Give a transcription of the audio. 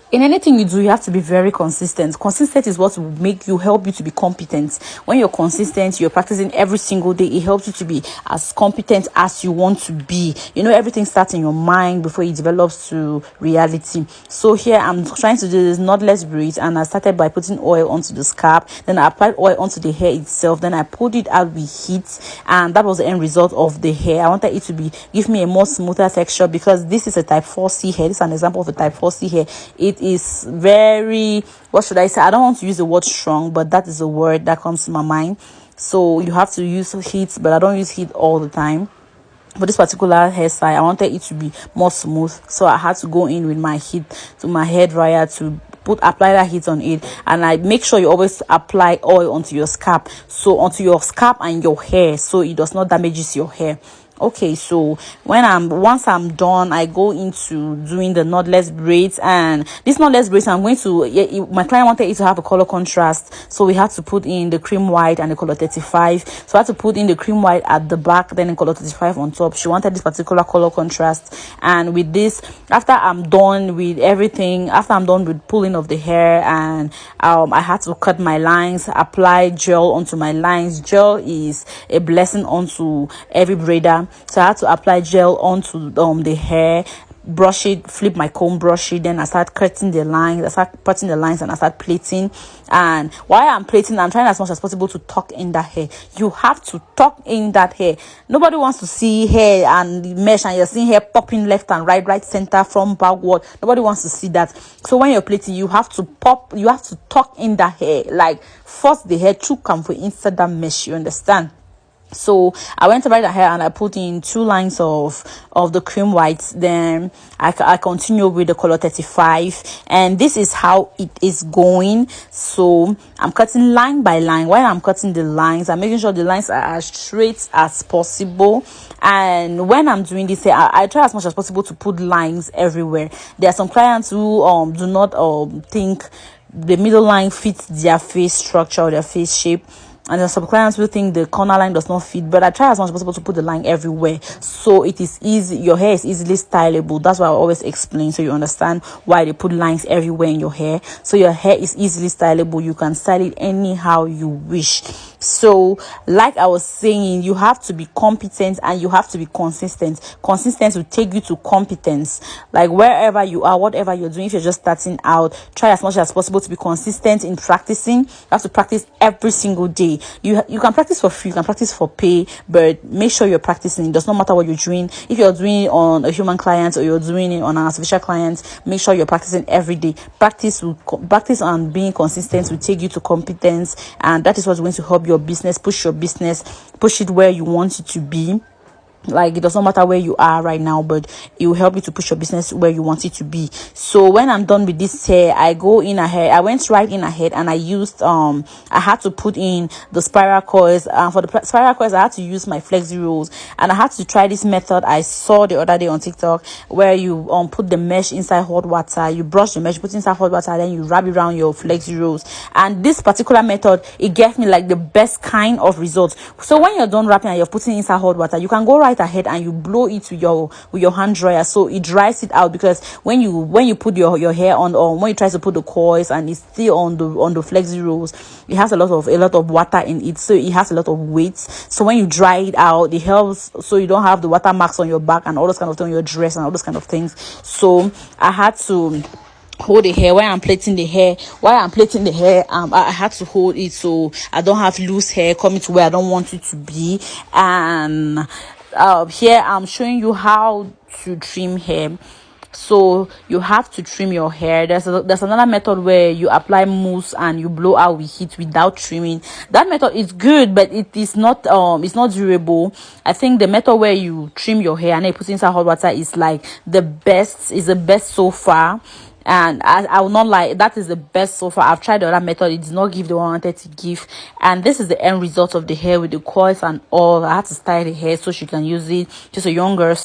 In anything you do, you have to be very consistent. Consistent is what will help you to be competent. When you're consistent, you're practicing every single day, it helps you to be as competent as you want to be. Everything starts in your mind before it develops to reality. So here I'm trying to do this knotless braids, and I started by putting oil onto the scalp, then I applied oil onto the hair itself, then I pulled it out with heat, and that was the end result of the hair. I wanted it to give me a more smoother texture, because this is a type 4C hair. This is an example of a type 4C hair. It is very, what should I say, I don't want to use the word strong, but that is a word that comes to my mind. So you have to use heat, but I don't use heat all the time. For this particular hairstyle, I wanted it to be more smooth, so I had to go in with my heat to my hair dryer to apply that heat on it. And I make sure you always apply oil onto your scalp, and your hair, so it does not damage your hair. Okay, so once I'm done, I go into doing the knotless braids. And this knotless braids, my client wanted it to have a color contrast, so we had to put in the cream white and the color 35. So I had to put in the cream white at the back, then the color 35 on top. She wanted this particular color contrast. And with this, after I'm done with everything, after I'm done with pulling of the hair, and I had to cut my lines, apply gel onto my lines. Gel is a blessing onto every braider. So I had to apply gel onto the hair, brush it, flip my comb, brush it, then I start cutting the lines. I start cutting the lines and I start plating. And while I'm plating, I'm trying as much as possible to tuck in that hair. You have to tuck in that hair. Nobody wants to see hair and mesh and you're seeing hair popping left and right, center, front, backward. Nobody wants to see that. So when you're plating, you have to tuck in that hair, like force the hair to come for inside that mesh. You understand? So I went to buy the hair and I put in 2 lines of the cream white. Then I continue with the color 35, and this is how it is going. So I'm cutting line by line. While I'm cutting the lines, I'm making sure the lines are as straight as possible. And when I'm doing this hair, I try as much as possible to put lines everywhere. There are some clients who do not think the middle line fits their face structure or their face shape, and then some clients will think the corner line does not fit, but I try as much as possible to put the line everywhere, so it is easy. Your hair is easily stylable. That's why I always explain, so you understand why they put lines everywhere in your hair. So your hair is easily stylable. You can style it anyhow you wish. So like I was saying, you have to be competent and you have to be consistent. Consistent will take you to competence. Like wherever you are, whatever you're doing, if you're just starting out, try as much as possible to be consistent in practicing. You have to practice every single day. You can practice for free, you can practice for pay, but make sure you're practicing. It does not matter what you're doing. If you're doing it on a human client or you're doing it on an artificial client, make sure you're practicing every day. Practice on being consistent will take you to competence, and that is what's going to help your business, push it where you want it to be. Like, it does not matter where you are right now, but it will help you to push your business where you want it to be. So when I'm done with this hair, I went right in ahead and I used I had to put in the spiral coils. For the spiral coils, I had to use my flexi rolls, and I had to try this method I saw the other day on TikTok, where you put the mesh inside hot water, you brush the mesh, put it inside hot water, then you wrap it around your flexi rolls. And this particular method, it gave me like the best kind of results. So when you're done wrapping and you're putting it inside hot water, you can go right ahead and you blow it with your hand dryer, so it dries it out. Because when you put your hair on, or when you try to put the coils and it's still on the flexi rolls, it has a lot of water in it, so it has a lot of weight. So when you dry it out, it helps so you don't have the water marks on your back and all those kind of things on your dress and all those kind of things. So I had to hold the hair while I'm plaiting the hair. I had to hold it so I don't have loose hair coming to where I don't want it to be. And here I'm showing you how to trim hair. So you have to trim your hair. There's another method where you apply mousse and you blow out with heat without trimming. That method is good, but it is not it's not durable. I think the method where you trim your hair and then you put it inside hot water is like the best so far. And I will not lie, that is the best so far. I've tried the other method, it did not give the one I wanted to give. And this is the end result of the hair with the coils and all. I had to style the hair so she can use it. Just a young girl.